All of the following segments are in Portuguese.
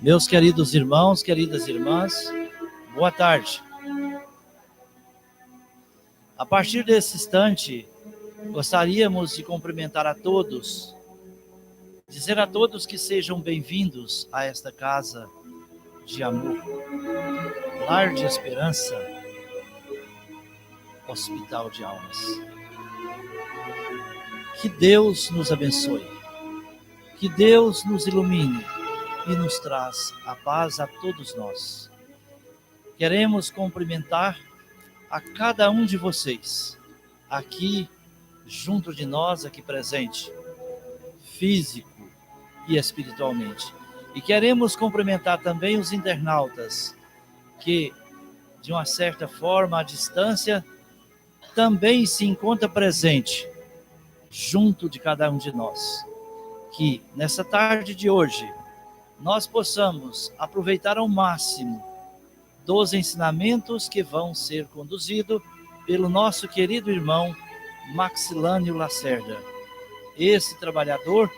Meus queridos irmãos, queridas irmãs, boa tarde. A partir desse instante, gostaríamos de cumprimentar a todos, dizer a todos que sejam bem-vindos a esta casa de amor, lar de esperança, hospital de almas. Que Deus nos abençoe, que Deus nos ilumine e nos traz a paz a todos nós. Queremos cumprimentar a cada um de vocês, aqui junto de nós, aqui presente, físico e espiritualmente. E queremos cumprimentar também os internautas, que, de uma certa forma, à distância, também se encontra presente, junto de cada um de nós. Que, nessa tarde de hoje, nós possamos aproveitar ao máximo dos ensinamentos que vão ser conduzidos pelo nosso querido irmão Maxilânio Lacerda. Esse trabalhador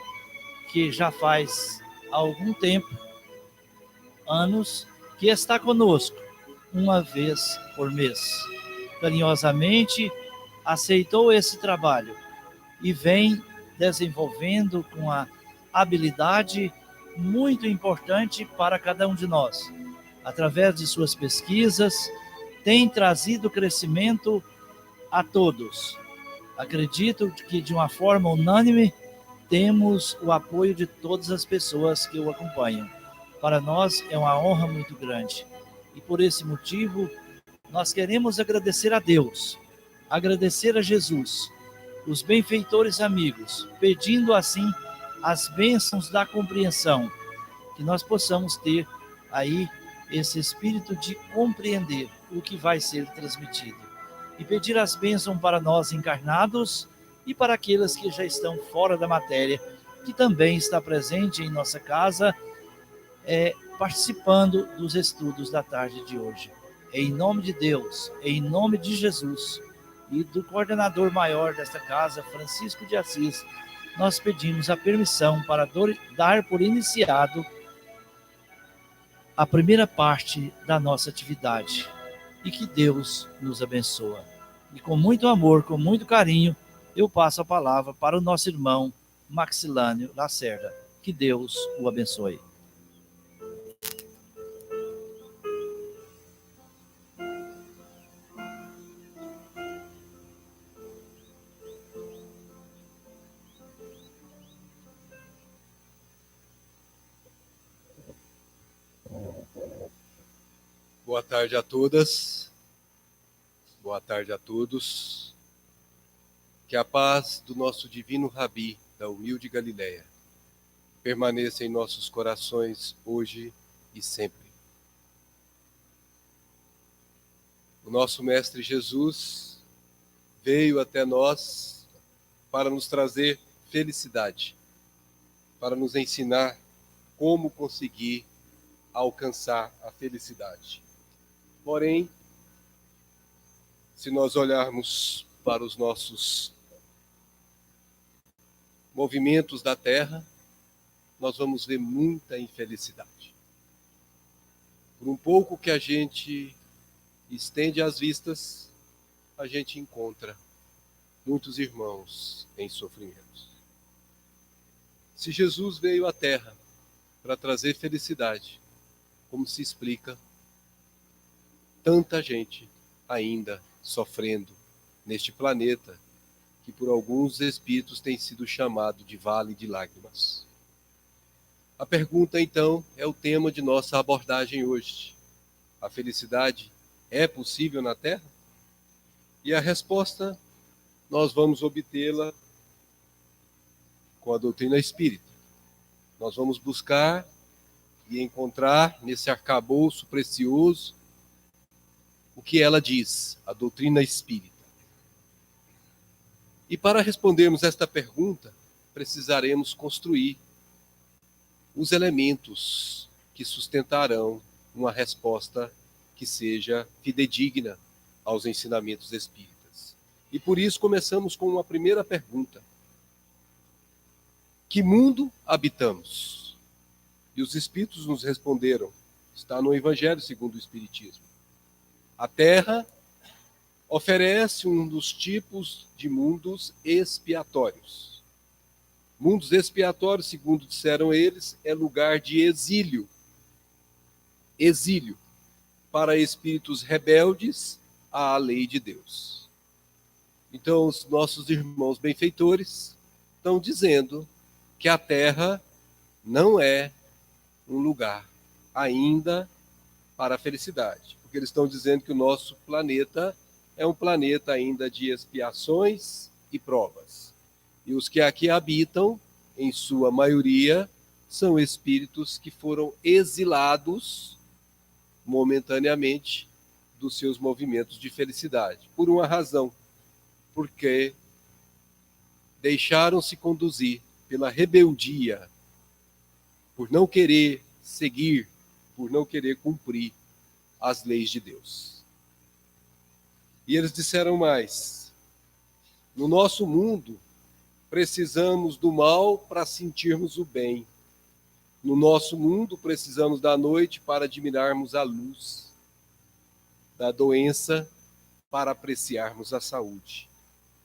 que já faz algum tempo, anos, que está conosco uma vez por mês. Carinhosamente aceitou esse trabalho e vem desenvolvendo com a habilidade muito importante para cada um de nós. Através de suas pesquisas, tem trazido crescimento a todos. Acredito que, de uma forma unânime, temos o apoio de todas as pessoas que o acompanham. Para nós é uma honra muito grande. E por esse motivo, nós queremos agradecer a Deus, agradecer a Jesus, os benfeitores amigos, pedindo assim as bênçãos da compreensão, que nós possamos ter aí esse espírito de compreender o que vai ser transmitido. E pedir as bênçãos para nós encarnados e para aqueles que já estão fora da matéria, que também está presente em nossa casa, participando dos estudos da tarde de hoje. Em nome de Deus, em nome de Jesus e do coordenador maior desta casa, Francisco de Assis, nós pedimos a permissão para dar por iniciado a primeira parte da nossa atividade, e que Deus nos abençoe. E com muito amor, com muito carinho, eu passo a palavra para o nosso irmão Maxilânio Lacerda. Que Deus o abençoe. Boa tarde a todas, boa tarde a todos. Que a paz do nosso divino Rabi, da humilde Galileia, permaneça em nossos corações hoje e sempre. O nosso Mestre Jesus veio até nós para nos trazer felicidade, para nos ensinar como conseguir alcançar a felicidade. Porém, se nós olharmos para os nossos movimentos da Terra, nós vamos ver muita infelicidade. Por um pouco que a gente estende as vistas, a gente encontra muitos irmãos em sofrimento. Se Jesus veio à Terra para trazer felicidade, como se explica tanta gente ainda sofrendo neste planeta que por alguns espíritos tem sido chamado de vale de lágrimas? A pergunta, então, é o tema de nossa abordagem hoje. A felicidade é possível na Terra? E a resposta nós vamos obtê-la com a doutrina espírita. Nós vamos buscar e encontrar nesse arcabouço precioso o que ela diz, a doutrina espírita. E para respondermos esta pergunta, precisaremos construir os elementos que sustentarão uma resposta que seja fidedigna aos ensinamentos espíritas. E por isso começamos com uma primeira pergunta: que mundo habitamos? E os espíritos nos responderam, está no Evangelho segundo o Espiritismo. A Terra oferece um dos tipos de mundos expiatórios. Mundos expiatórios, segundo disseram eles, é lugar de exílio. Exílio para espíritos rebeldes à lei de Deus. Então, os nossos irmãos benfeitores estão dizendo que a Terra não é um lugar ainda para a felicidade. Porque eles estão dizendo que o nosso planeta é um planeta ainda de expiações e provas. E os que aqui habitam, em sua maioria, são espíritos que foram exilados momentaneamente dos seus movimentos de felicidade. Por uma razão, porque deixaram-se conduzir pela rebeldia, por não querer seguir, por não querer cumprir as leis de Deus. E eles disseram mais: no nosso mundo, precisamos do mal para sentirmos o bem. No nosso mundo, precisamos da noite para admirarmos a luz, da doença para apreciarmos a saúde.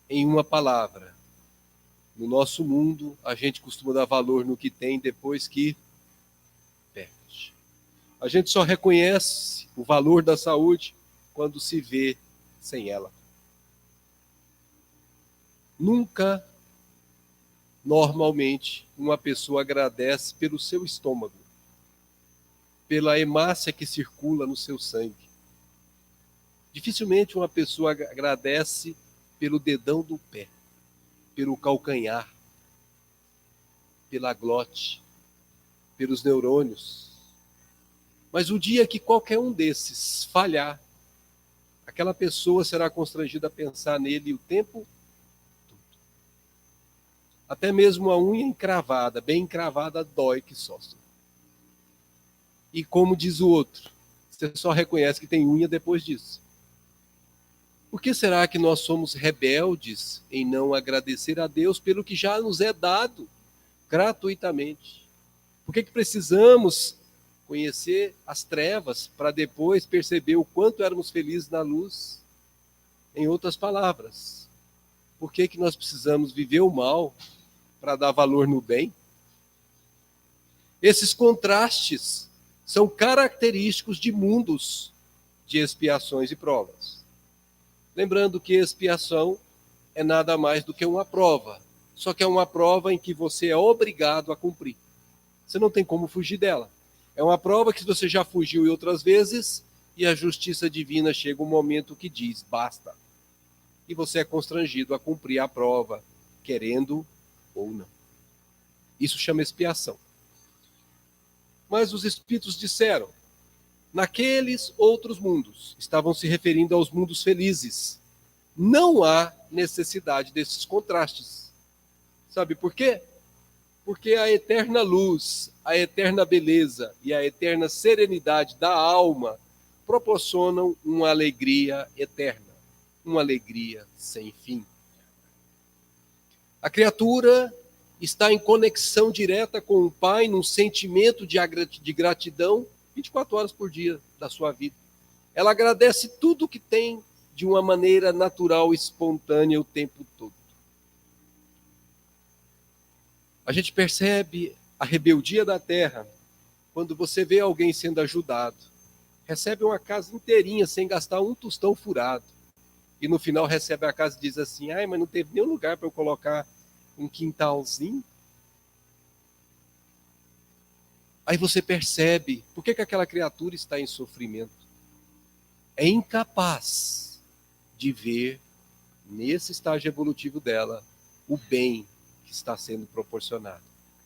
Em uma palavra, no nosso mundo, a gente costuma dar valor no que tem depois que perde. A gente só reconhece o valor da saúde quando se vê sem ela. Nunca, normalmente, uma pessoa agradece pelo seu estômago, pela hemácia que circula no seu sangue. Dificilmente uma pessoa agradece pelo dedão do pé, pelo calcanhar, pela glote, pelos neurônios. Mas o dia que qualquer um desses falhar, aquela pessoa será constrangida a pensar nele o tempo todo. Até mesmo a unha encravada, bem encravada, dói que só. E como diz o outro, você só reconhece que tem unha depois disso. Por que será que nós somos rebeldes em não agradecer a Deus pelo que já nos é dado gratuitamente? Por que precisamos conhecer as trevas para depois perceber o quanto éramos felizes na luz? Em outras palavras, por que nós precisamos viver o mal para dar valor no bem? Esses contrastes são característicos de mundos de expiações e provas. Lembrando que expiação é nada mais do que uma prova, só que é uma prova em que você é obrigado a cumprir. Você não tem como fugir dela. É uma prova que você já fugiu em outras vezes e a justiça divina chega um momento que diz, basta. E você é constrangido a cumprir a prova, querendo ou não. Isso chama expiação. Mas os espíritos disseram, naqueles outros mundos, estavam se referindo aos mundos felizes, não há necessidade desses contrastes. Sabe por quê? Porque a eterna luz, a eterna beleza e a eterna serenidade da alma proporcionam uma alegria eterna, uma alegria sem fim. A criatura está em conexão direta com o Pai, num sentimento de gratidão 24 horas por dia da sua vida. Ela agradece tudo que tem de uma maneira natural, espontânea o tempo todo. A gente percebe a rebeldia da terra quando você vê alguém sendo ajudado. Recebe uma casa inteirinha sem gastar um tostão furado. E no final recebe a casa e diz assim, ai, mas não teve nenhum lugar para eu colocar um quintalzinho. Aí você percebe por que aquela criatura está em sofrimento. É incapaz de ver, nesse estágio evolutivo dela, o bem que está sendo proporcionado.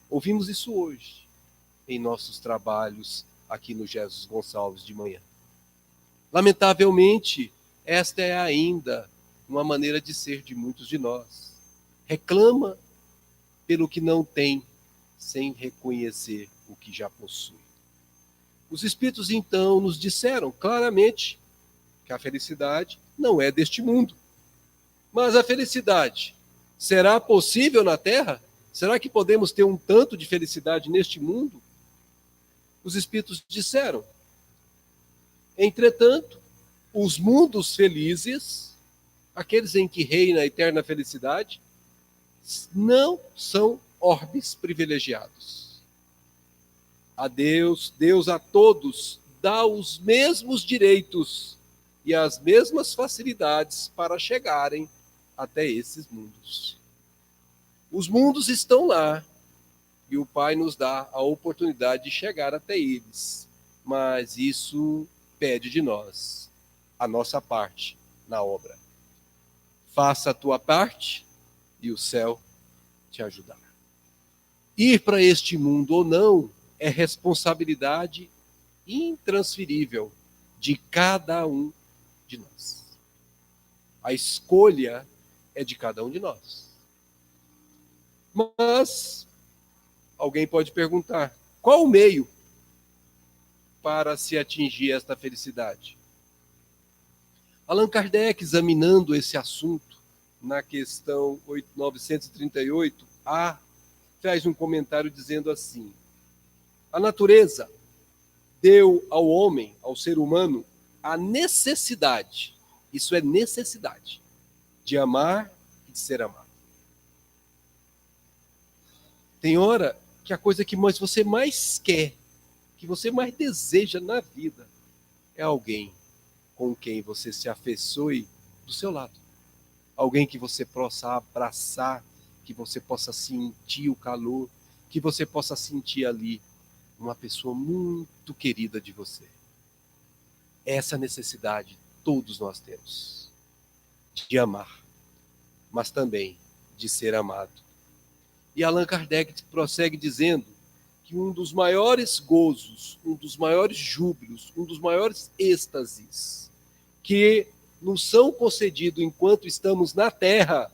Ouvimos isso hoje, em nossos trabalhos aqui no Jesus Gonçalves de manhã. Lamentavelmente, esta é ainda uma maneira de ser de muitos de nós. Reclama pelo que não tem, sem reconhecer o que já possui. Os espíritos, então, nos disseram claramente que a felicidade não é deste mundo. Mas a felicidade será possível na Terra? Será que podemos ter um tanto de felicidade neste mundo? Os espíritos disseram: entretanto, os mundos felizes, aqueles em que reina a eterna felicidade, não são orbes privilegiados. A Deus a todos dá os mesmos direitos e as mesmas facilidades para chegarem até esses mundos. Os mundos estão lá e o Pai nos dá a oportunidade de chegar até eles, mas isso pede de nós a nossa parte na obra. Faça a tua parte e o céu te ajudará. Ir para este mundo ou não é responsabilidade intransferível de cada um de nós. A escolha é de cada um de nós. Mas alguém pode perguntar: qual o meio para se atingir esta felicidade? Allan Kardec, examinando esse assunto na questão 938A, faz um comentário dizendo assim: a natureza deu ao homem, ao ser humano, a necessidade, isso é necessidade, de amar e de ser amado. Tem hora que a coisa que você mais quer, que você mais deseja na vida, é alguém com quem você se afeiçoe do seu lado. Alguém que você possa abraçar, que você possa sentir o calor, que você possa sentir ali uma pessoa muito querida de você. Essa necessidade todos nós temos, de amar, mas também de ser amado. E Allan Kardec prossegue dizendo que um dos maiores gozos, um dos maiores júbilos, um dos maiores êxtases que nos são concedidos enquanto estamos na Terra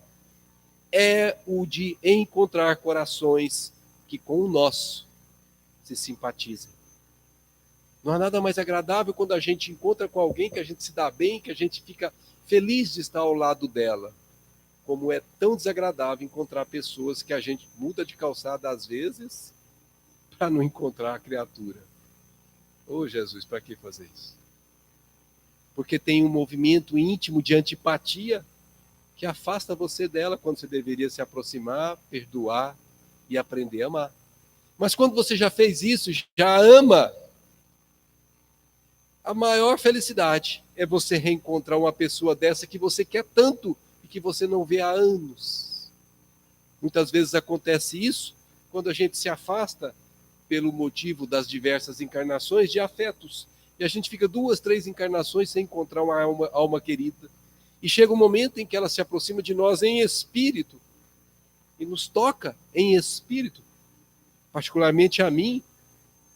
é o de encontrar corações que com o nosso se simpatizem. Não há nada mais agradável quando a gente encontra com alguém que a gente se dá bem, que a gente fica feliz de estar ao lado dela. Como é tão desagradável encontrar pessoas que a gente muda de calçada às vezes para não encontrar a criatura. Ô Jesus, para que fazer isso? Porque tem um movimento íntimo de antipatia que afasta você dela quando você deveria se aproximar, perdoar e aprender a amar. Mas quando você já fez isso, já ama, a maior felicidade é você reencontrar uma pessoa dessa que você quer tanto e que você não vê há anos. Muitas vezes acontece isso quando a gente se afasta pelo motivo das diversas encarnações de afetos. E a gente fica 2, 3 encarnações sem encontrar uma alma querida. E chega um momento em que ela se aproxima de nós em espírito e nos toca em espírito. Particularmente a mim,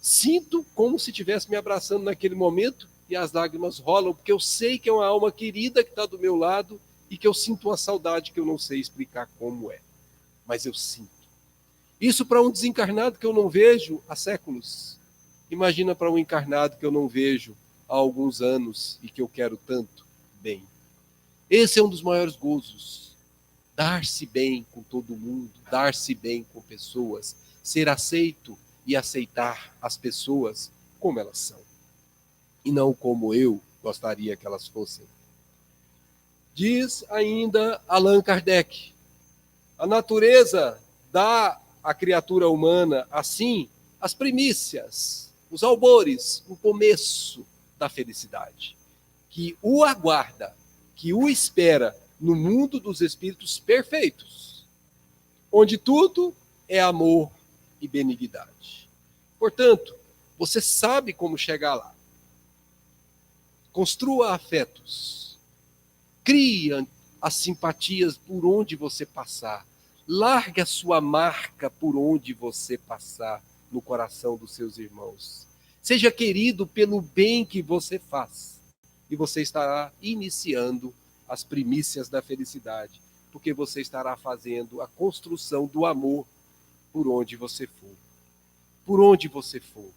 sinto como se estivesse me abraçando naquele momento e as lágrimas rolam, porque eu sei que é uma alma querida que está do meu lado e que eu sinto uma saudade que eu não sei explicar como é. Mas eu sinto. Isso para um desencarnado que eu não vejo há séculos. Imagina para um encarnado que eu não vejo há alguns anos e que eu quero tanto bem. Esse é um dos maiores gozos. Dar-se bem com todo mundo, dar-se bem com pessoas, ser aceito e aceitar as pessoas como elas são. E não como eu gostaria que elas fossem. Diz ainda Allan Kardec: a natureza dá à criatura humana, assim, as primícias, os albores, o começo da felicidade, que o aguarda, que o espera no mundo dos espíritos perfeitos, onde tudo é amor e benignidade. Portanto, você sabe como chegar lá. Construa afetos. Crie as simpatias por onde você passar. Largue a sua marca por onde você passar no coração dos seus irmãos. Seja querido pelo bem que você faz. E você estará iniciando as primícias da felicidade, porque você estará fazendo a construção do amor por onde você for. Por onde você for,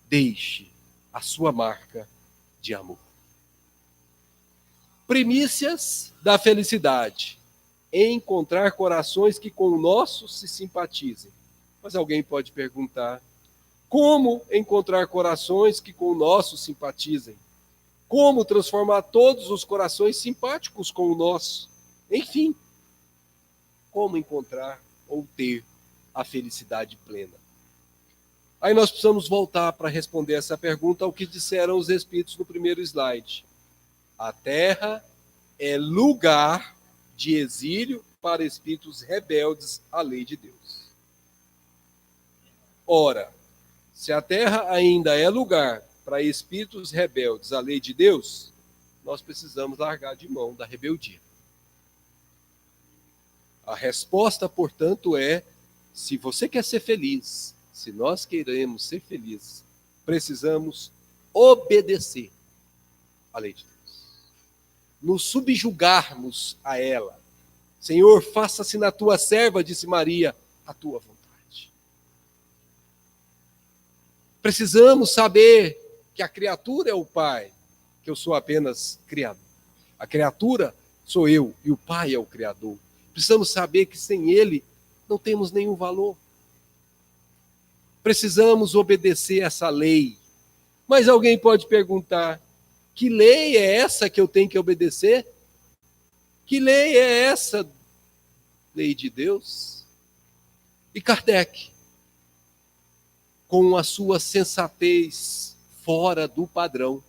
deixe a sua marca de amor. Primícias da felicidade. Encontrar corações que com o nosso se simpatizem. Mas alguém pode perguntar: Como encontrar corações que com o nosso simpatizem? Como transformar todos os corações simpáticos com o nosso? Enfim, como encontrar ou ter a felicidade plena? Aí nós precisamos voltar para responder essa pergunta ao que disseram os Espíritos no primeiro slide. A Terra é lugar de exílio para espíritos rebeldes à lei de Deus. Ora, se a Terra ainda é lugar para espíritos rebeldes à lei de Deus, nós precisamos largar de mão da rebeldia. A resposta, portanto, é: se você quer ser feliz, se nós queremos ser felizes, precisamos obedecer à lei de Deus. Nos subjugarmos a ela. Senhor, faça-se na tua serva, disse Maria, a tua vontade. Precisamos saber que a criatura é o Pai, que eu sou apenas criador. A criatura sou eu e o Pai é o Criador. Precisamos saber que sem Ele não temos nenhum valor. Precisamos obedecer essa lei. Mas alguém pode perguntar: que lei é essa que eu tenho que obedecer? Que lei é essa? Lei de Deus? E Kardec, com a sua sensatez fora do padrão,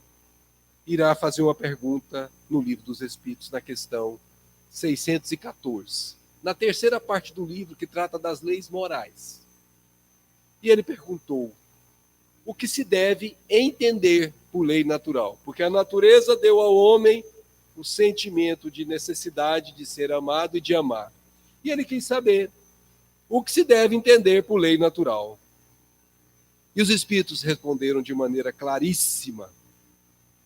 irá fazer uma pergunta no Livro dos Espíritos, na questão 614, na terceira parte do livro que trata das leis morais. E ele perguntou: o que se deve entender por lei natural? Porque a natureza deu ao homem o sentimento de necessidade de ser amado e de amar. E ele quis saber o que se deve entender por lei natural. E os espíritos responderam de maneira claríssima: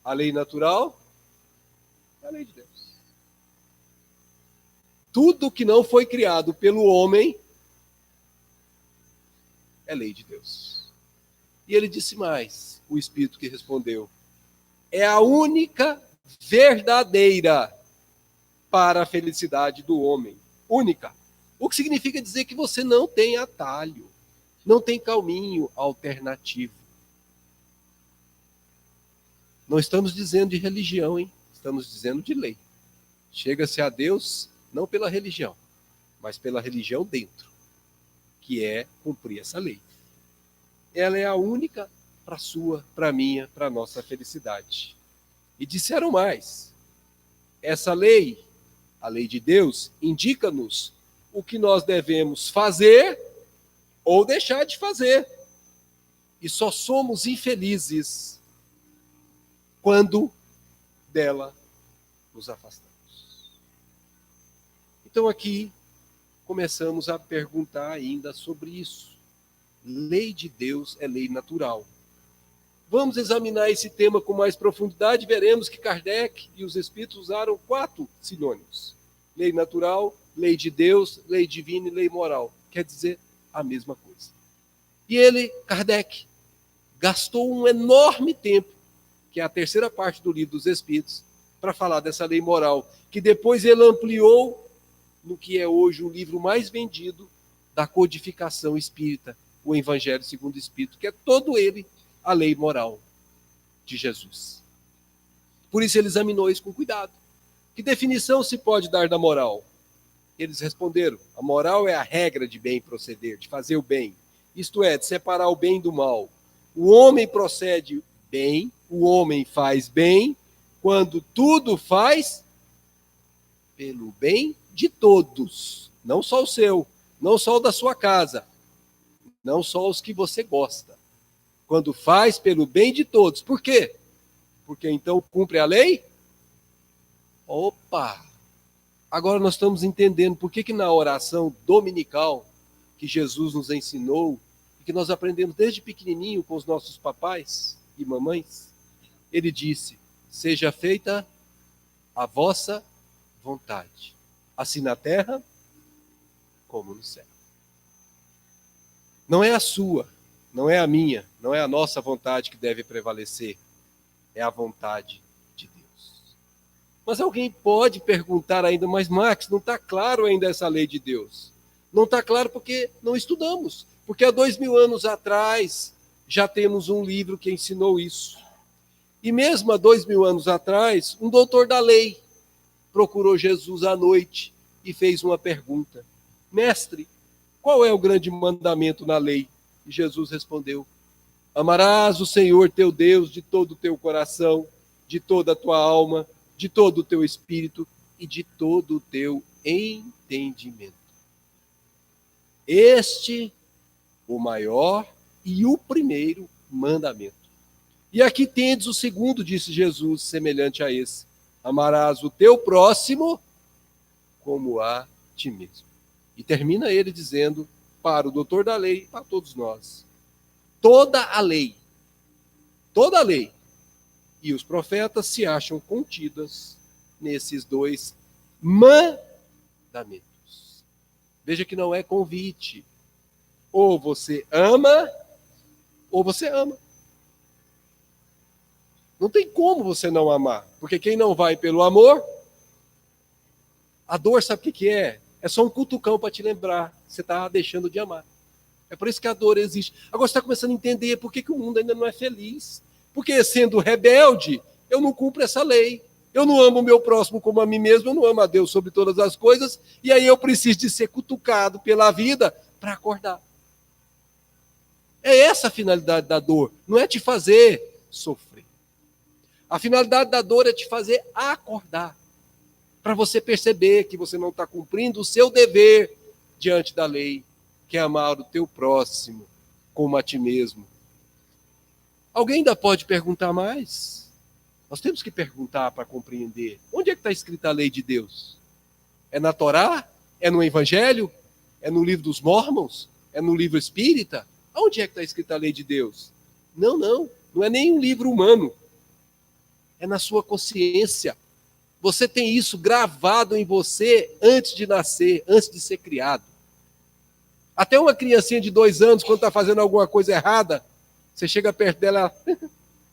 a lei natural é a lei de Deus. Tudo que não foi criado pelo homem é lei de Deus. E ele disse mais, o espírito que respondeu: é a única verdadeira para a felicidade do homem. Única. O que significa dizer que você não tem atalho, não tem caminho alternativo. Não estamos dizendo de religião, hein? Estamos dizendo de lei. Chega-se a Deus não pela religião, mas pela religião dentro, que é cumprir essa lei. Ela é a única para a sua, para a minha, para a nossa felicidade. E disseram mais: essa lei, a lei de Deus, indica-nos o que nós devemos fazer ou deixar de fazer. E só somos infelizes quando dela nos afastamos. Então aqui começamos a perguntar ainda sobre isso. Lei de Deus é lei natural. Vamos examinar esse tema com mais profundidade e veremos que Kardec e os Espíritos usaram 4 sinônimos: lei natural, lei de Deus, lei divina e lei moral. Quer dizer a mesma coisa. E ele, Kardec, gastou um enorme tempo, que é a terceira parte do Livro dos Espíritos, para falar dessa lei moral, que depois ele ampliou no que é hoje o livro mais vendido da codificação espírita, o Evangelho segundo o Espírito, que é todo ele a lei moral de Jesus. Por isso ele examinou isso com cuidado. Que definição se pode dar da moral? Eles responderam: a moral é a regra de bem proceder, de fazer o bem, isto é, de separar o bem do mal. O homem procede bem, o homem faz bem, quando tudo faz pelo bem de todos, não só o seu, não só o da sua casa, não só os que você gosta. Quando faz pelo bem de todos. Por quê? Porque então cumpre a lei? Opa! Agora nós estamos entendendo por que na oração dominical que Jesus nos ensinou, e que nós aprendemos desde pequenininho com os nossos papais e mamães, ele disse: seja feita a vossa vontade, assim na terra como no céu. Não é a sua, não é a minha, não é a nossa vontade que deve prevalecer, é a vontade de Deus. Mas alguém pode perguntar ainda: mas Max, não está claro ainda essa lei de Deus. Não está claro porque não estudamos. Porque há 2000 anos atrás, já temos um livro que ensinou isso. E mesmo há 2000 anos atrás, um doutor da lei procurou Jesus à noite e fez uma pergunta: Mestre, qual é o grande mandamento na lei? E Jesus respondeu: amarás o Senhor teu Deus de todo o teu coração, de toda a tua alma, de todo o teu espírito e de todo o teu entendimento. Este, o maior e o primeiro mandamento. E aqui tendes o segundo, disse Jesus, semelhante a esse: amarás o teu próximo como a ti mesmo. E termina ele dizendo para o doutor da lei, para todos nós: toda a lei e os profetas se acham contidas nesses dois mandamentos. Veja que não é convite. Ou você ama, ou você ama. Não tem como você não amar, porque quem não vai pelo amor, a dor sabe o que é? É só um cutucão para te lembrar, você está deixando de amar. É por isso que a dor existe. Agora você está começando a entender por que o mundo ainda não é feliz. Porque sendo rebelde, eu não cumpro essa lei. Eu não amo o meu próximo como a mim mesmo, eu não amo a Deus sobre todas as coisas, e aí eu preciso de ser cutucado pela vida para acordar. É essa a finalidade da dor, não é te fazer sofrer. A finalidade da dor é te fazer acordar, para você perceber que você não está cumprindo o seu dever diante da lei, que é amar o teu próximo como a ti mesmo. Alguém ainda pode perguntar mais? Nós temos que perguntar para compreender. Onde é que está escrita a lei de Deus? É na Torá? É no Evangelho? É no livro dos Mormons? É no livro espírita? Onde é que está escrita a lei de Deus? Não é nem um livro humano. É na sua consciência. Você tem isso gravado em você antes de nascer, antes de ser criado. Até uma criancinha de 2 anos, quando está fazendo alguma coisa errada, você chega perto dela,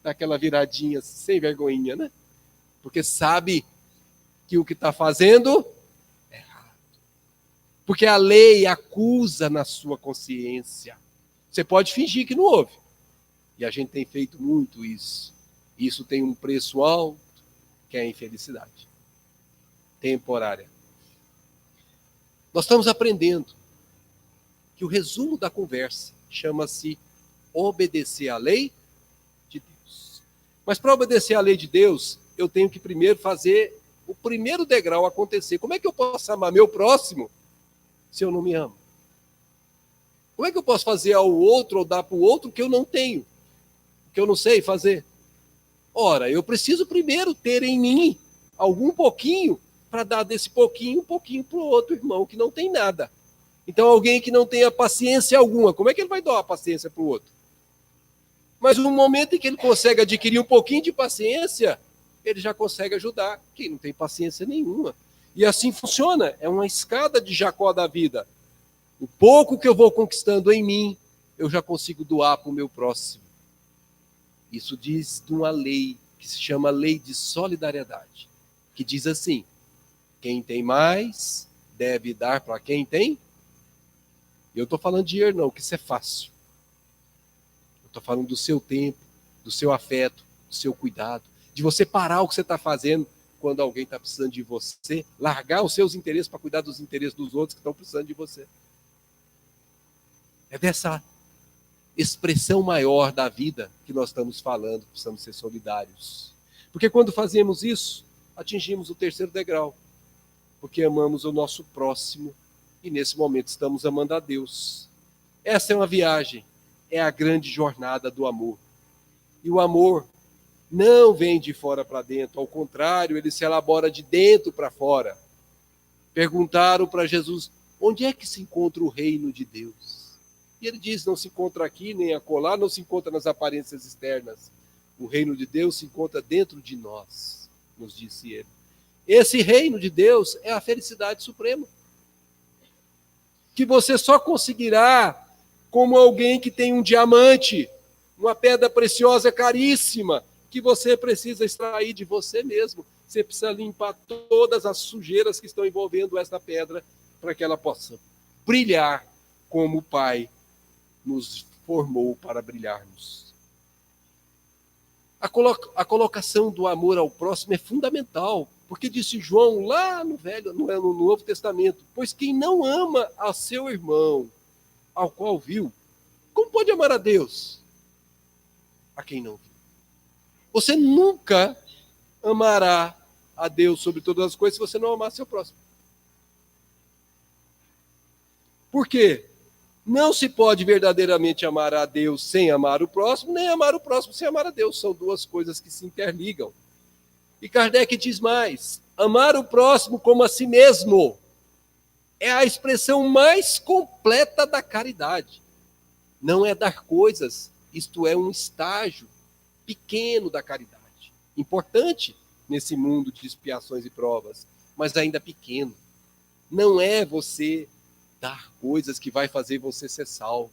dá aquela viradinha sem vergonhinha, né? Porque sabe que o que está fazendo é errado. Porque a lei acusa na sua consciência. Você pode fingir que não ouve. E a gente tem feito muito isso. Isso tem um preço alto, que é a infelicidade temporária. Nós estamos aprendendo que o resumo da conversa chama-se obedecer à lei de Deus. Mas para obedecer à lei de Deus, eu tenho que primeiro fazer o primeiro degrau acontecer. Como é que eu posso amar meu próximo se eu não me amo? Como é que eu posso fazer ao outro ou dar para o outro que eu não tenho, que eu não sei fazer? Ora, eu preciso primeiro ter em mim algum pouquinho para dar desse pouquinho um pouquinho para o outro irmão que não tem nada. Então, alguém que não tenha paciência alguma, como é que ele vai dar a paciência para o outro? Mas no momento em que ele consegue adquirir um pouquinho de paciência, ele já consegue ajudar quem não tem paciência nenhuma. E assim funciona, é uma escada de Jacó da vida. O pouco que eu vou conquistando em mim, eu já consigo doar para o meu próximo. Isso diz de uma lei que se chama lei de solidariedade, que diz assim: quem tem mais deve dar para quem tem. Eu estou falando de dinheiro não, que isso é fácil. Eu estou falando do seu tempo, do seu afeto, do seu cuidado, de você parar o que você está fazendo quando alguém está precisando de você, largar os seus interesses para cuidar dos interesses dos outros que estão precisando de você. É dessa expressão maior da vida que nós estamos falando, precisamos ser solidários. Porque quando fazemos isso, atingimos o terceiro degrau, porque amamos o nosso próximo e nesse momento estamos amando a Deus. Essa é uma viagem, é a grande jornada do amor. E o amor não vem de fora para dentro, ao contrário, ele se elabora de dentro para fora. Perguntaram para Jesus, onde é que se encontra o reino de Deus? E ele diz, não se encontra aqui nem acolá, não se encontra nas aparências externas. O reino de Deus se encontra dentro de nós, nos disse ele. Esse reino de Deus é a felicidade suprema, que você só conseguirá como alguém que tem um diamante, uma pedra preciosa caríssima, que você precisa extrair de você mesmo. Você precisa limpar todas as sujeiras que estão envolvendo essa pedra para que ela possa brilhar como o Pai nos formou para brilharmos. A colocação do amor ao próximo é fundamental, porque disse João lá no Novo Testamento: pois quem não ama a seu irmão, ao qual viu, como pode amar a Deus, a quem não viu? Você nunca amará a Deus sobre todas as coisas se você não amar seu próximo. Por quê? Não se pode verdadeiramente amar a Deus sem amar o próximo, nem amar o próximo sem amar a Deus. São duas coisas que se interligam. E Kardec diz mais: amar o próximo como a si mesmo é a expressão mais completa da caridade. Não é dar coisas, isto é um estágio pequeno da caridade. Importante nesse mundo de expiações e provas, mas ainda pequeno. Não é você dar coisas que vai fazer você ser salvo.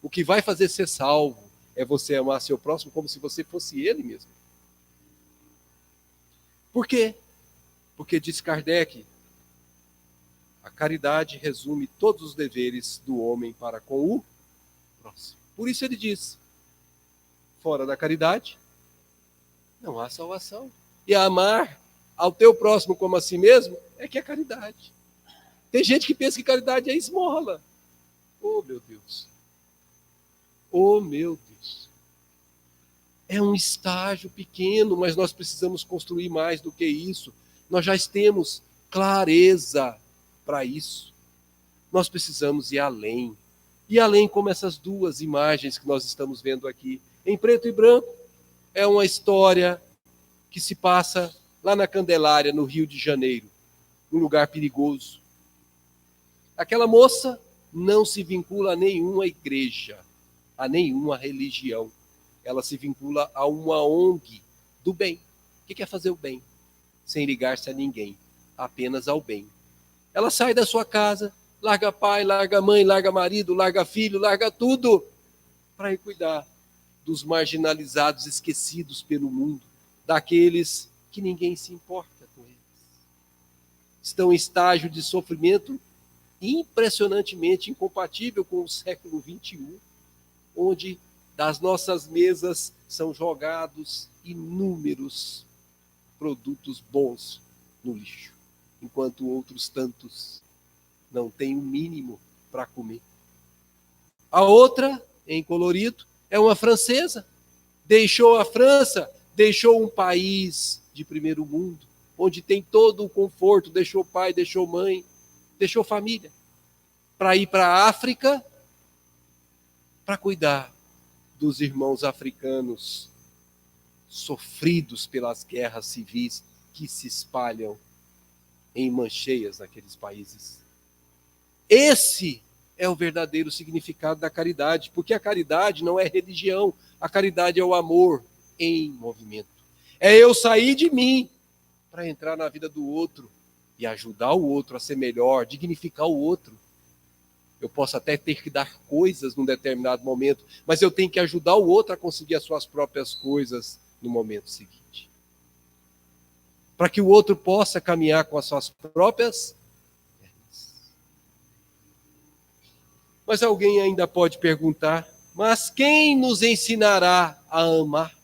O que vai fazer ser salvo é você amar seu próximo como se você fosse ele mesmo. Por quê? Porque, diz Kardec, a caridade resume todos os deveres do homem para com o próximo. Por isso ele diz: fora da caridade, não há salvação. E amar ao teu próximo como a si mesmo é que é caridade. Tem gente que pensa que caridade é esmola. Oh, meu Deus. Oh, meu Deus. É um estágio pequeno, mas nós precisamos construir mais do que isso. Nós já temos clareza para isso. Nós precisamos ir além. E além como essas duas imagens que nós estamos vendo aqui, em preto e branco, é uma história que se passa lá na Candelária, no Rio de Janeiro, um lugar perigoso. Aquela moça não se vincula a nenhuma igreja, a nenhuma religião. Ela se vincula a uma ONG do bem. O que é fazer o bem? Sem ligar-se a ninguém, apenas ao bem. Ela sai da sua casa, larga pai, larga mãe, larga marido, larga filho, larga tudo, para ir cuidar dos marginalizados, esquecidos pelo mundo, daqueles que ninguém se importa com eles. Estão em estágio de sofrimento impressionantemente incompatível com o século XXI, onde das nossas mesas são jogados inúmeros produtos bons no lixo, enquanto outros tantos não têm o mínimo para comer. A outra, em colorido, é uma francesa. Deixou a França, deixou um país de primeiro mundo, onde tem todo o conforto, deixou pai, deixou mãe, deixou família, para ir para a África, para cuidar dos irmãos africanos sofridos pelas guerras civis que se espalham em mancheias naqueles países. Esse é o verdadeiro significado da caridade, porque a caridade não é religião, a caridade é o amor em movimento. É eu sair de mim para entrar na vida do outro e ajudar o outro a ser melhor, dignificar o outro. Eu posso até ter que dar coisas num determinado momento, mas eu tenho que ajudar o outro a conseguir as suas próprias coisas no momento seguinte. Para que o outro possa caminhar com as suas próprias pernas. Mas alguém ainda pode perguntar: mas quem nos ensinará a amar?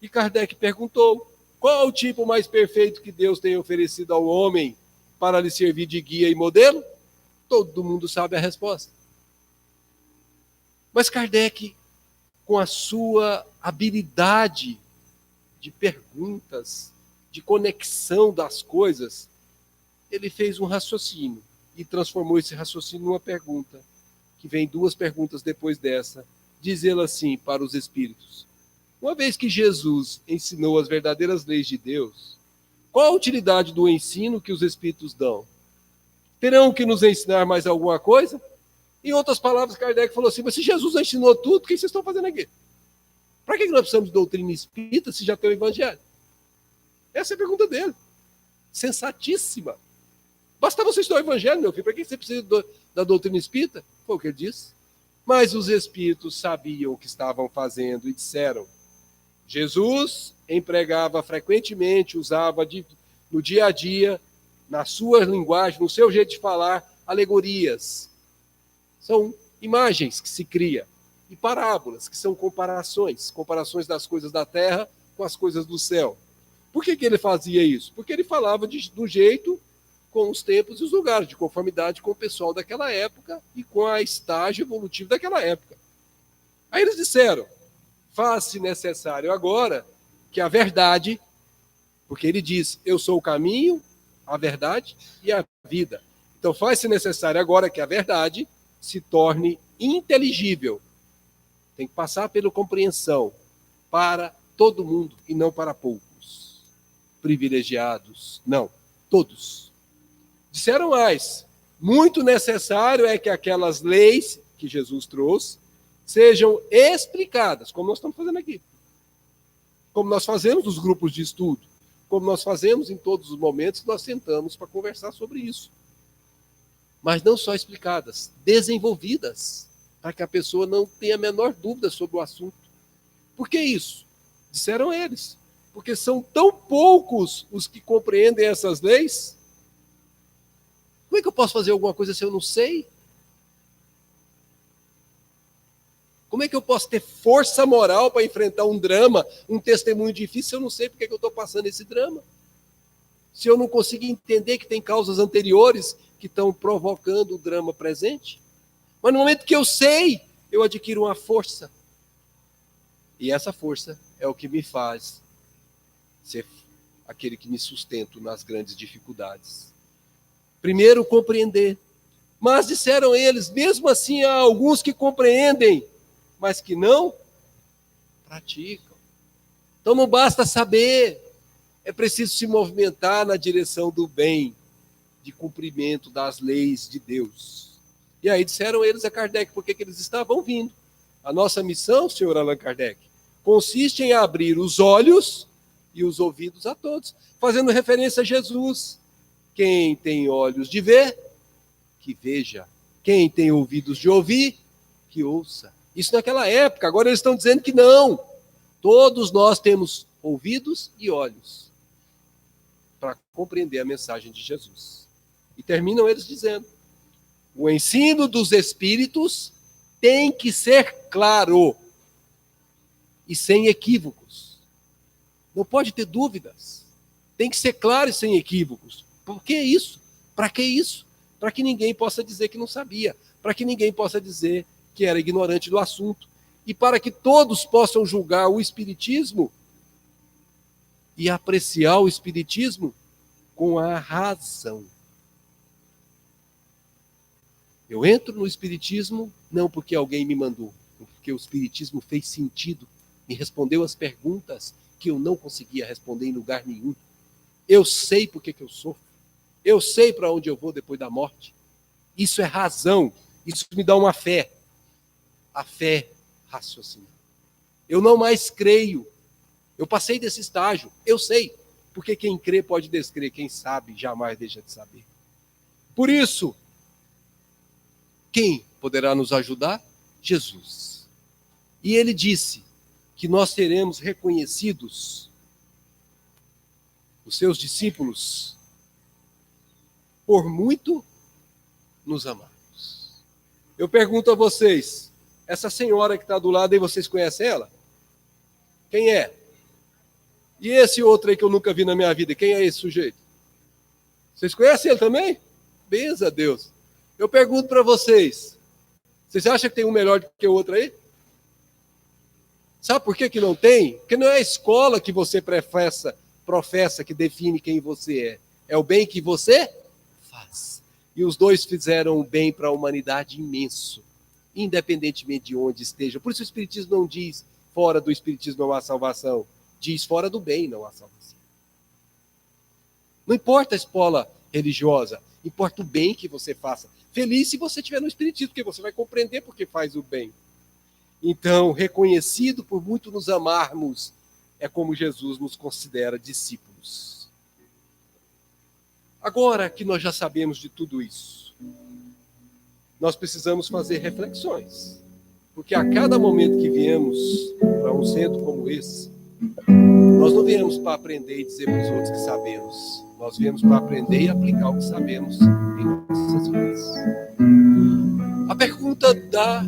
E Kardec perguntou: qual o tipo mais perfeito que Deus tem oferecido ao homem para lhe servir de guia e modelo? Todo mundo sabe a resposta. Mas Kardec, com a sua habilidade de perguntas, de conexão das coisas, ele fez um raciocínio e transformou esse raciocínio numa pergunta, que vem duas perguntas depois dessa. Diz ele assim para os espíritos: uma vez que Jesus ensinou as verdadeiras leis de Deus, qual a utilidade do ensino que os espíritos dão? Terão que nos ensinar mais alguma coisa? Em outras palavras, Kardec falou assim: mas se Jesus ensinou tudo, o que vocês estão fazendo aqui? Para que nós precisamos de doutrina espírita se já tem o evangelho? Essa é a pergunta dele. Sensatíssima. Basta você estudar o evangelho, meu filho. Para que você precisa da doutrina espírita? Foi o que ele disse. Mas os espíritos sabiam o que estavam fazendo e disseram: Jesus empregava frequentemente, usava no dia a dia, na sua linguagem, no seu jeito de falar, alegorias. São imagens que se cria. e parábolas, que são comparações das coisas da terra com as coisas do céu. Por que ele fazia isso? Porque ele falava do jeito, com os tempos e os lugares, de conformidade com o pessoal daquela época e com a estágio evolutivo daquela época. Aí eles disseram, faz-se necessário agora que a verdade, porque ele diz, eu sou o caminho, a verdade e a vida. Então faz-se necessário agora que a verdade se torne inteligível. Tem que passar pela compreensão para todo mundo e não para poucos. Privilegiados, não, todos. Disseram mais, muito necessário é que aquelas leis que Jesus trouxe sejam explicadas, como nós estamos fazendo aqui. Como nós fazemos nos grupos de estudo, como nós fazemos em todos os momentos, nós sentamos para conversar sobre isso. Mas não só explicadas, desenvolvidas, para que a pessoa não tenha a menor dúvida sobre o assunto. Por que isso? Disseram eles. Porque são tão poucos os que compreendem essas leis. Como é que eu posso fazer alguma coisa se eu não sei? Como é que eu posso ter força moral para enfrentar um drama, um testemunho difícil, se eu não sei porque eu estou passando esse drama? Se eu não consigo entender que tem causas anteriores que estão provocando o drama presente? Mas no momento que eu sei, eu adquiro uma força. E essa força é o que me faz ser aquele que me sustenta nas grandes dificuldades. Primeiro, compreender. Mas disseram eles, mesmo assim há alguns que compreendem, mas que não praticam. Então não basta saber, é preciso se movimentar na direção do bem, de cumprimento das leis de Deus. E aí disseram eles a Kardec, porque que eles estavam vindo. A nossa missão, senhor Allan Kardec, consiste em abrir os olhos e os ouvidos a todos, fazendo referência a Jesus. Quem tem olhos de ver, que veja. Quem tem ouvidos de ouvir, que ouça. Isso naquela época, agora eles estão dizendo que não. Todos nós temos ouvidos e olhos para compreender a mensagem de Jesus. E terminam eles dizendo, o ensino dos Espíritos tem que ser claro e sem equívocos. Não pode ter dúvidas. Tem que ser claro e sem equívocos. Por que isso? Para que isso? Para que ninguém possa dizer que não sabia. Para que ninguém possa dizer que era ignorante do assunto. E para que todos possam julgar o Espiritismo e apreciar o Espiritismo com a razão. Eu entro no Espiritismo não porque alguém me mandou, porque o Espiritismo fez sentido, me respondeu as perguntas que eu não conseguia responder em lugar nenhum. Eu sei por que eu sofro. Eu sei para onde eu vou depois da morte. Isso é razão. Isso me dá uma fé. A fé raciocina. Eu não mais creio. Eu passei desse estágio. Eu sei. Porque quem crê pode descrer. Quem sabe jamais deixa de saber. Por isso, quem poderá nos ajudar? Jesus. E ele disse que nós seremos reconhecidos, os seus discípulos, por muito nos amarmos. Eu pergunto a vocês, essa senhora que está do lado aí, vocês conhecem ela? Quem é? E esse outro aí que eu nunca vi na minha vida, quem é esse sujeito? Vocês conhecem ele também? Benza a Deus. Eu pergunto para vocês, vocês acham que tem um melhor do que o outro aí? Sabe por que não tem? Porque não é a escola que você professa que define quem você é. É o bem que você faz. E os dois fizeram um bem para a humanidade imenso, independentemente de onde estejam. Por isso o Espiritismo não diz fora do Espiritismo não há salvação. Diz fora do bem não há salvação. Não importa a escola religiosa, importa o bem que você faça. Feliz se você estiver no Espiritismo, porque você vai compreender porque faz o bem. Então, reconhecido por muito nos amarmos, é como Jesus nos considera discípulos. Agora que nós já sabemos de tudo isso, nós precisamos fazer reflexões. Porque a cada momento que viemos para um centro como esse, nós não viemos para aprender e dizer para os outros que sabemos. Nós viemos para aprender e aplicar o que sabemos em nossas vidas. A pergunta da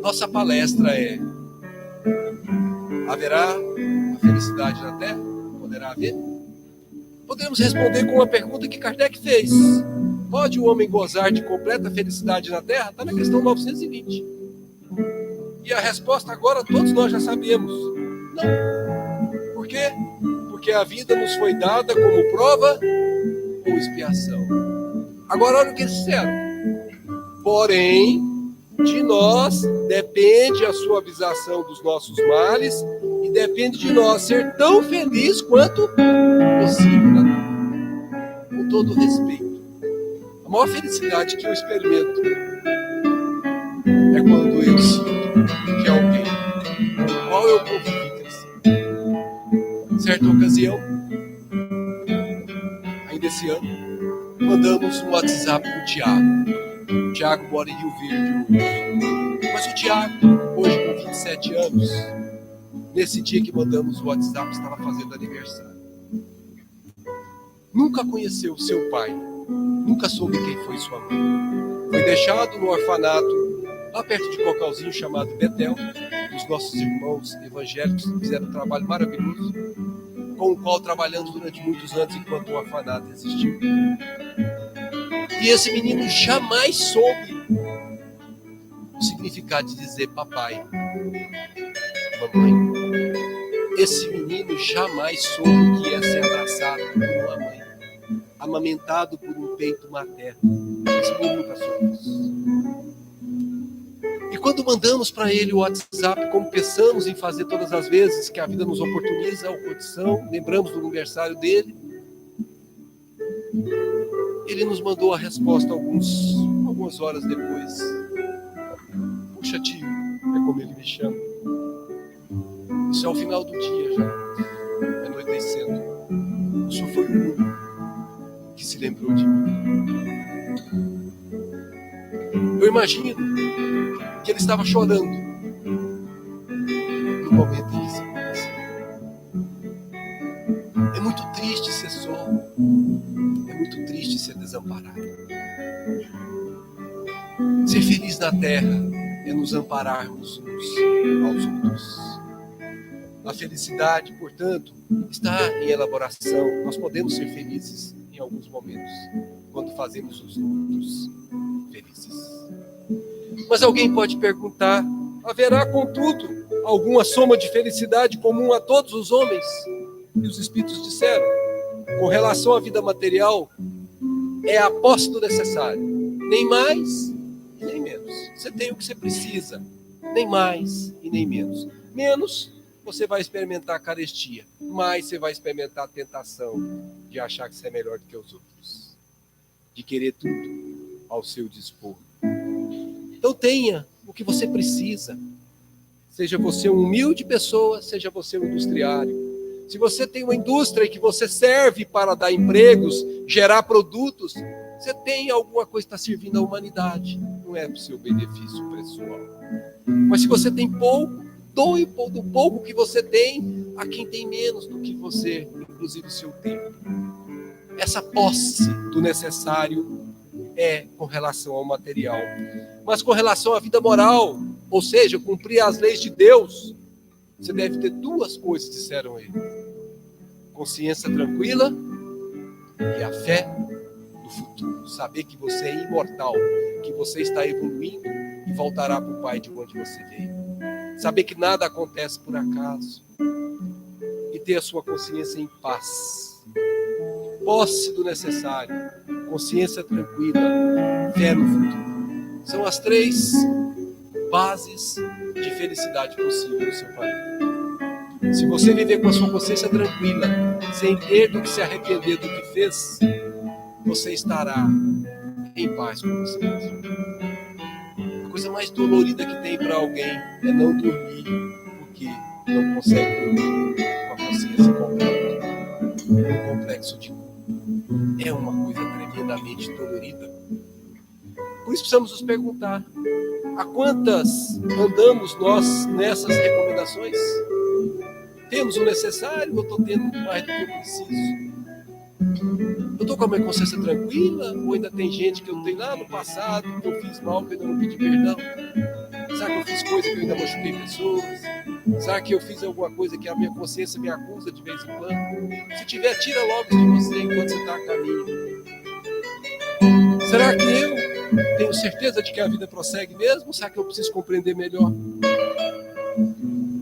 Nossa palestra é: haverá a felicidade na Terra? Poderá haver? Podemos responder com uma pergunta que Kardec fez: pode o homem gozar de completa felicidade na Terra? Está na questão 920. E a resposta agora todos nós já sabemos: não. Por quê? Porque a vida nos foi dada como prova ou expiação. Agora olha o que eles disseram: porém, de nós depende a suavização dos nossos males e depende de nós ser tão feliz quanto possível. Com todo respeito, a maior felicidade que eu experimento é quando eu sinto que alguém com o qual eu convivi crescer. Certa ocasião, ainda esse ano, mandamos um WhatsApp pro Tiago. O Tiago mora em Rio Verde hoje. Mas o Tiago, hoje com 27 anos, nesse dia que mandamos o WhatsApp, estava fazendo aniversário. Nunca conheceu seu pai, nunca soube quem foi sua mãe. Foi deixado no orfanato, lá perto de Cocalzinho, chamado Betel. Os nossos irmãos evangélicos fizeram um trabalho maravilhoso, com o qual trabalhamos durante muitos anos enquanto o orfanato existiu. E esse menino jamais soube o significado de dizer papai, mamãe. Esse menino jamais soube o que é ser abraçado por uma mãe, amamentado por um peito materno. Esse menino nunca soube isso. E quando mandamos para ele o WhatsApp, como pensamos em fazer todas as vezes que a vida nos oportuniza a condição, lembramos do aniversário dele, ele nos mandou a resposta algumas horas depois. Puxa, tio, é como ele me chama. Isso é o final do dia já, anoitecendo. O senhor foi o único que se lembrou de mim. Eu imagino que ele estava chorando no momento em que isso aconteceu. É muito triste ser só. É muito triste ser desamparado. Ser feliz na terra é nos ampararmos uns aos outros. A felicidade, portanto, está em elaboração. Nós podemos ser felizes em alguns momentos, quando fazemos os outros felizes. Mas alguém pode perguntar: haverá, contudo, alguma soma de felicidade comum a todos os homens? E os espíritos disseram: com relação à vida material, é a posse do necessário, nem mais e nem menos. Você tem o que você precisa, nem mais e nem menos. Menos, você vai experimentar a carestia, mais você vai experimentar a tentação de achar que você é melhor do que os outros, de querer tudo ao seu dispor. Então tenha o que você precisa, seja você uma humilde pessoa, seja você um industriário. Se você tem uma indústria que você serve para dar empregos, gerar produtos, você tem alguma coisa que está servindo à humanidade. Não é para o seu benefício pessoal. Mas se você tem pouco, doe do pouco que você tem a quem tem menos do que você, inclusive o seu tempo. Essa posse do necessário é com relação ao material. Mas com relação à vida moral, ou seja, cumprir as leis de Deus, você deve ter duas coisas, disseram eles: consciência tranquila e a fé no futuro. Saber que você é imortal, que você está evoluindo e voltará para o Pai de onde você veio. Saber que nada acontece por acaso e ter a sua consciência em paz. Posse do necessário, consciência tranquila, fé no futuro. São as três bases de felicidade possível no seu planeta. Se você viver com a sua consciência tranquila, sem ter do que se arrepender do que fez, você estará em paz com você mesmo. A coisa mais dolorida que tem para alguém é não dormir, porque não consegue dormir com a consciência completa, um complexo de culpa. É uma coisa tremendamente dolorida. Por isso precisamos nos perguntar: a quantas andamos nós nessas recomendações? Temos o necessário ou estou tendo mais do que eu preciso? Eu estou com a minha consciência tranquila ou ainda tem gente que eu tenho lá no passado, que eu fiz mal, que eu ainda não pedi perdão? Será que eu fiz coisa que eu ainda machuquei pessoas? Será que eu fiz alguma coisa que a minha consciência me acusa de vez em quando? Se tiver, tira logo de você enquanto você está a caminho. Será que eu tenho certeza de que a vida prossegue mesmo? Ou será que eu preciso compreender melhor?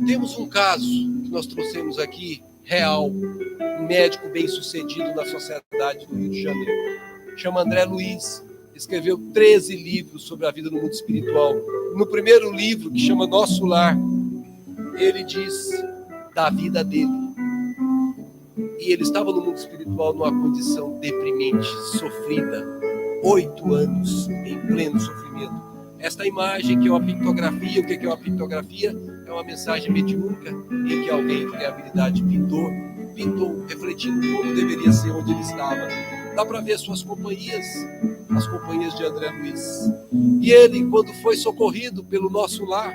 Temos um caso que nós trouxemos aqui, real, um médico bem-sucedido na sociedade do Rio de Janeiro. Chama André Luiz. Escreveu 13 livros sobre a vida no mundo espiritual. No primeiro livro, que chama Nosso Lar, ele diz da vida dele. E ele estava no mundo espiritual numa condição deprimente, sofrida, 8 anos em pleno sofrimento. Esta imagem, que é uma pictografia, o que é uma pictografia? É uma mensagem mediúnica em que alguém que tem habilidade pintou, refletindo como deveria ser onde ele estava. Dá para ver suas companhias, as companhias de André Luiz. E ele, quando foi socorrido pelo Nosso Lar,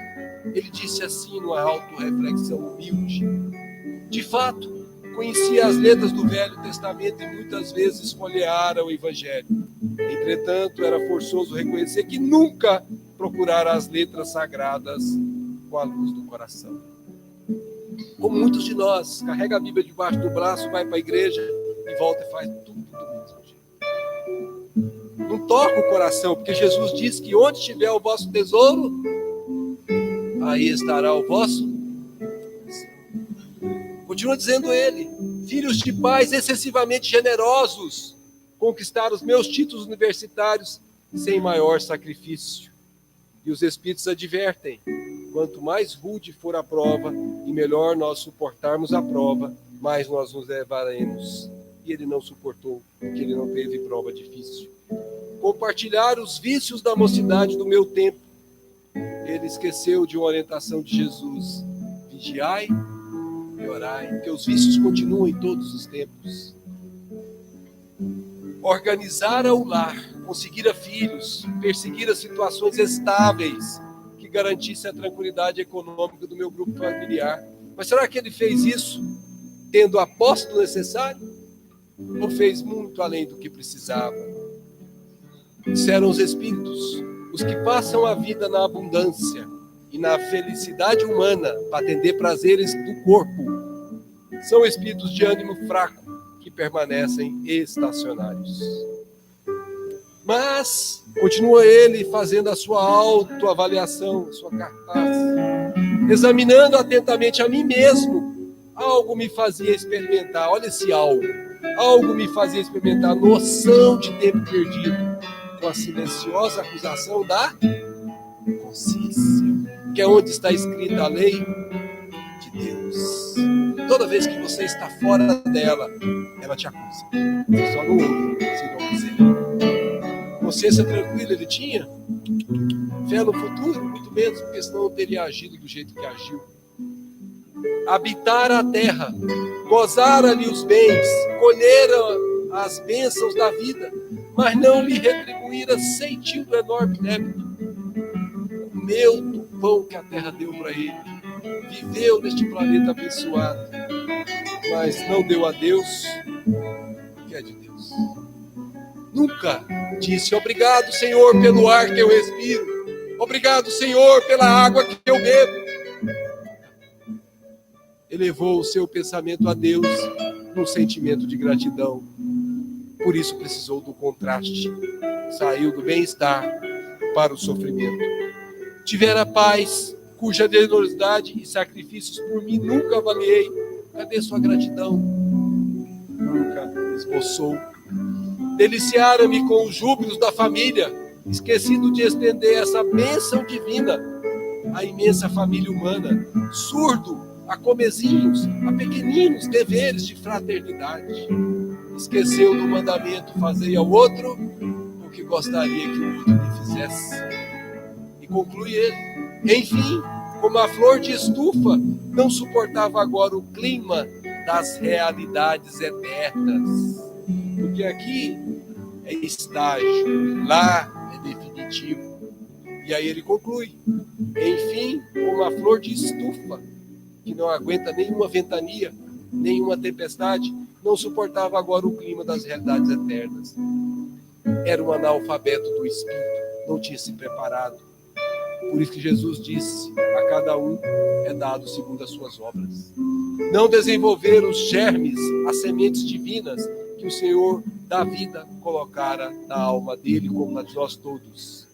ele disse assim, numa autorreflexão humilde: de fato, conhecia as letras do Velho Testamento e muitas vezes folheara o Evangelho. Entretanto, era forçoso reconhecer que nunca procurara as letras sagradas com a luz do coração. Como muitos de nós, carrega a Bíblia debaixo do braço, vai para a igreja e volta e faz tudo do mesmo jeito. Não toca o coração, porque Jesus disse que onde estiver o vosso tesouro, aí estará o vosso. Continua dizendo ele: filhos de pais excessivamente generosos conquistaram os meus títulos universitários sem maior sacrifício. E os Espíritos advertem: quanto mais rude for a prova e melhor nós suportarmos a prova, mais nós nos levaremos. E ele não suportou, porque ele não teve prova difícil. Compartilhar os vícios da mocidade do meu tempo. Ele esqueceu de uma orientação de Jesus: vigiai e orai, porque os vícios continuam em todos os tempos. Organizar o lar, conseguir filhos, perseguir as situações estáveis que garantissem a tranquilidade econômica do meu grupo familiar. Mas será que ele fez isso tendo a posse do necessário? Ou fez muito além do que precisava? Disseram os Espíritos: os que passam a vida na abundância e na felicidade humana para atender prazeres do corpo são espíritos de ânimo fraco que permanecem estacionários. Mas continua ele fazendo a sua autoavaliação, sua cartaz, examinando atentamente a mim mesmo. Algo me fazia experimentar, olha esse algo me fazia experimentar a noção de tempo perdido, com a silenciosa acusação da consciência, que é onde está escrita a lei de Deus. Toda vez que você está fora dela, ela te acusa. Você só não ouve, se não quiser. Consciência tranquila ele tinha? Fé no futuro? Muito menos, porque senão não teria agido do jeito que agiu. Habitar a terra, gozar ali os bens, colher as bênçãos da vida, mas não lhe retribuir sentindo o enorme débito. Comeu do pão que a terra deu para ele, viveu neste planeta abençoado, mas não deu a Deus o que é de Deus. Nunca disse: obrigado, Senhor, pelo ar que eu respiro, obrigado, Senhor, pela água que eu bebo. Elevou o seu pensamento a Deus num sentimento de gratidão. Por isso precisou do contraste. Saiu do bem-estar para o sofrimento. Tivera paz, cuja generosidade e sacrifícios por mim nunca avaliei. Cadê sua gratidão? Nunca esboçou. Deliciaram-me com os júbilos da família, esquecido de estender essa bênção divina à imensa família humana, surdo a comezinhos, a pequeninos deveres de fraternidade. Esqueceu do mandamento: fazei ao outro o que gostaria que o outro lhe fizesse. E conclui ele: enfim, como a flor de estufa, não suportava agora o clima das realidades eternas. Porque aqui é estágio, lá é definitivo. E aí ele conclui: enfim, como a flor de estufa, que não aguenta nenhuma ventania, nenhuma tempestade, não suportava agora o clima das realidades eternas. Era um analfabeto do espírito, não tinha se preparado. Por isso que Jesus disse: a cada um é dado segundo as suas obras. Não desenvolver os germes, as sementes divinas que o Senhor da vida colocara na alma dele, como na de nós todos.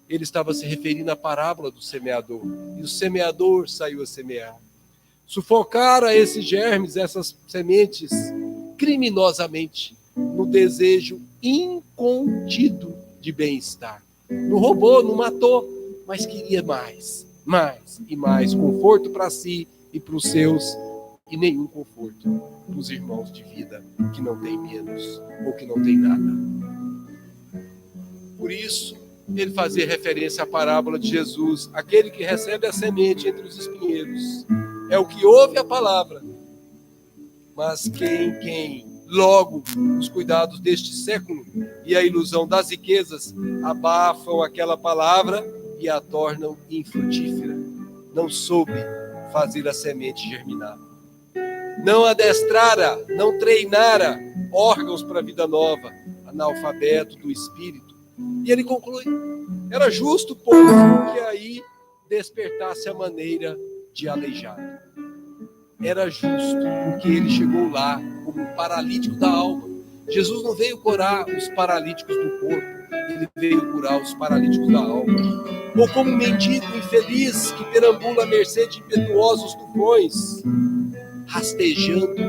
Ele estava se referindo à parábola do semeador. E o semeador saiu a semear. Sufocara esses germes, essas sementes, criminosamente, no desejo incontido de bem-estar. Não roubou, não matou, mas queria mais e mais conforto para si e para os seus, e nenhum conforto para os irmãos de vida que não têm menos ou que não têm nada. Por isso, ele fazia referência à parábola de Jesus: aquele que recebe a semente entre os espinheiros é o que ouve a palavra, mas quem logo os cuidados deste século e a ilusão das riquezas abafam aquela palavra e a tornam infrutífera. Não soube fazer a semente germinar. Não adestrara, não treinara órgãos para a vida nova, analfabeto do espírito. E ele conclui: era justo, pois, que aí despertasse a maneira de aleijado. Era justo, porque ele chegou lá como um paralítico da alma. Jesus não veio curar os paralíticos do corpo, ele veio curar os paralíticos da alma. Ou como um mendigo infeliz que perambula à mercê de impetuosos tufões, rastejando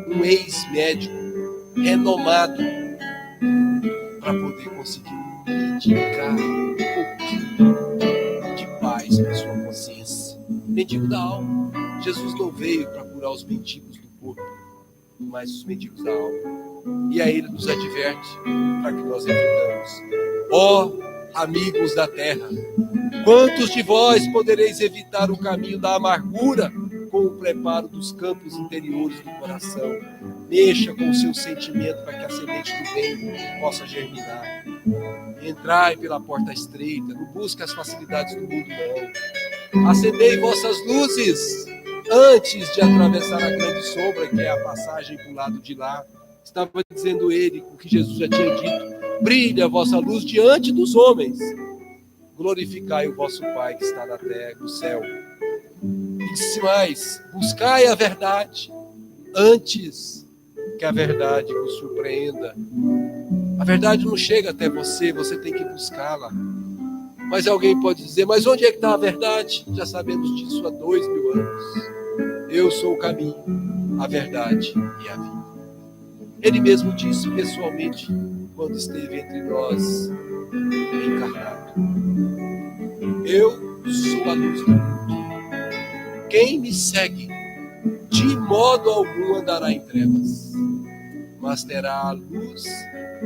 um ex-médico renomado para poder conseguir indicar um pouquinho de paz para sua consciência. Mendigo da alma. Jesus não veio para curar os mendigos do corpo, mas os mendigos da alma. E aí ele nos adverte para que nós evitamos. Ó amigos da terra, quantos de vós podereis evitar o caminho da amargura com o preparo dos campos interiores do coração? Mexa com o seu sentimento para que a semente do bem possa germinar. Entrai pela porta estreita, não busque as facilidades do mundo, não. Acendei vossas luzes antes de atravessar a grande sombra, que é a passagem para o lado de lá. Estava dizendo ele o que Jesus já tinha dito: brilhe a vossa luz diante dos homens, glorificai o vosso Pai que está na terra, no céu. E disse mais: buscai a verdade antes que a verdade vos surpreenda. A verdade não chega até você, você tem que buscá-la. Mas alguém pode dizer: mas onde é que está a verdade? Já sabemos disso há 2000 anos. Eu sou o caminho, a verdade e a vida. Ele mesmo disse pessoalmente quando esteve entre nós encarnado: eu sou a luz do mundo. Quem me segue, de modo algum andará em trevas, mas terá a luz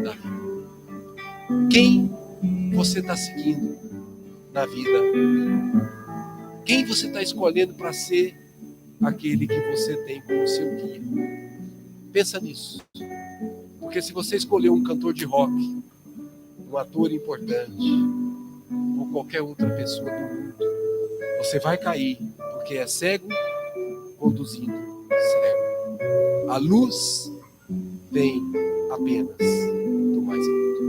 da vida. Quem você está seguindo na vida? Quem você está escolhendo para ser aquele que você tem como seu guia? Pensa nisso. Porque se você escolher um cantor de rock, um ator importante, ou qualquer outra pessoa do mundo, você vai cair, porque é cego conduzindo cego. A luz vem apenas do mais alto.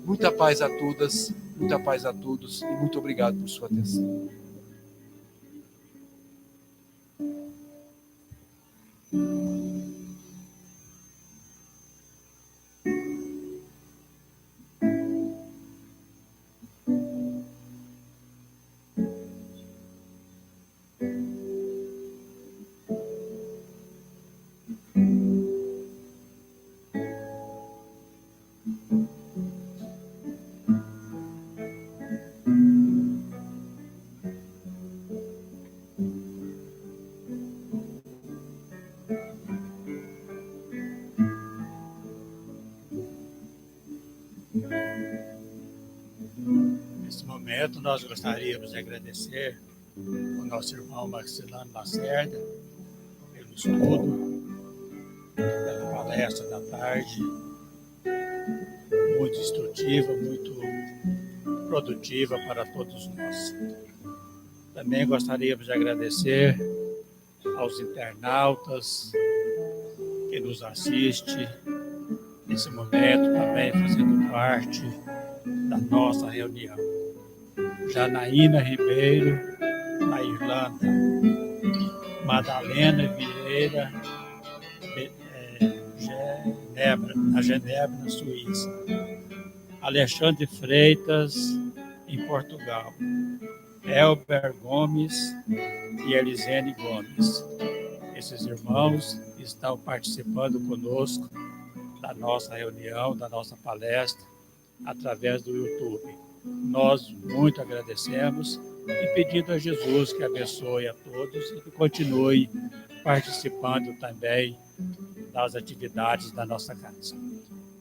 Muita paz a todas, muita paz a todos, e muito obrigado por sua atenção. Nesse momento, nós gostaríamos de agradecer ao nosso irmão Maxilano Lacerda pelo estudo, pela palestra da tarde, muito instrutiva, muito produtiva para todos nós. Também gostaríamos de agradecer aos internautas que nos assistem nesse momento, também fazendo parte da nossa reunião. Janaína Ribeiro, na Irlanda, Madalena Vieira, na Genebra, na Suíça, Alexandre Freitas, em Portugal, Elber Gomes e Elisene Gomes. Esses irmãos estão participando conosco da nossa reunião, da nossa palestra, através do YouTube. Nós muito agradecemos e pedindo a Jesus que abençoe a todos e que continue participando também das atividades da nossa casa.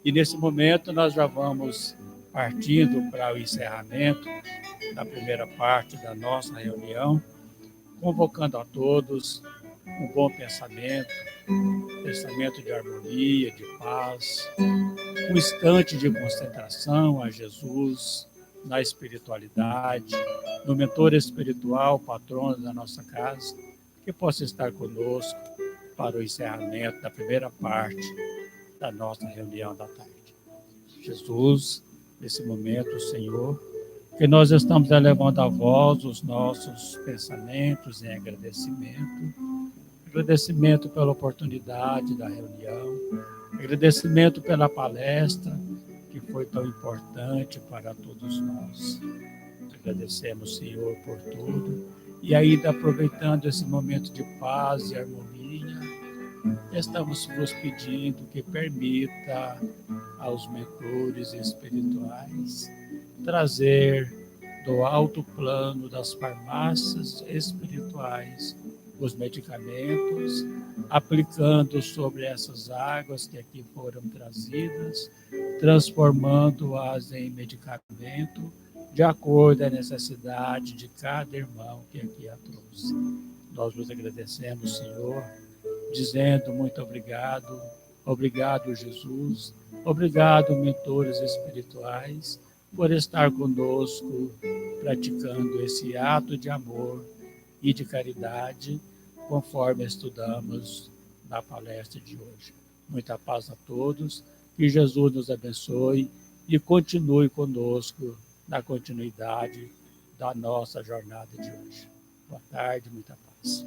E nesse momento nós já vamos partindo para o encerramento da primeira parte da nossa reunião, convocando a todos um bom pensamento de harmonia, de paz, um instante de concentração a Jesus, na espiritualidade, no mentor espiritual, patrono da nossa casa, que possa estar conosco para o encerramento da primeira parte da nossa reunião da tarde. Jesus, nesse momento, Senhor, que nós estamos elevando a voz os nossos pensamentos em agradecimento pela oportunidade da reunião, agradecimento pela palestra, que foi tão importante para todos nós. Agradecemos, Senhor, por tudo, e ainda aproveitando esse momento de paz e harmonia, estamos vos pedindo que permita aos mentores espirituais trazer do alto plano das farmácias espirituais os medicamentos, aplicando sobre essas águas que aqui foram trazidas, transformando-as em medicamento, de acordo com a necessidade de cada irmão que aqui a trouxe. Nós vos agradecemos, Senhor, dizendo muito obrigado, obrigado, Jesus, obrigado, mentores espirituais, por estar conosco, praticando esse ato de amor e de caridade, conforme estudamos na palestra de hoje. Muita paz a todos, que Jesus nos abençoe e continue conosco na continuidade da nossa jornada de hoje. Boa tarde, muita paz.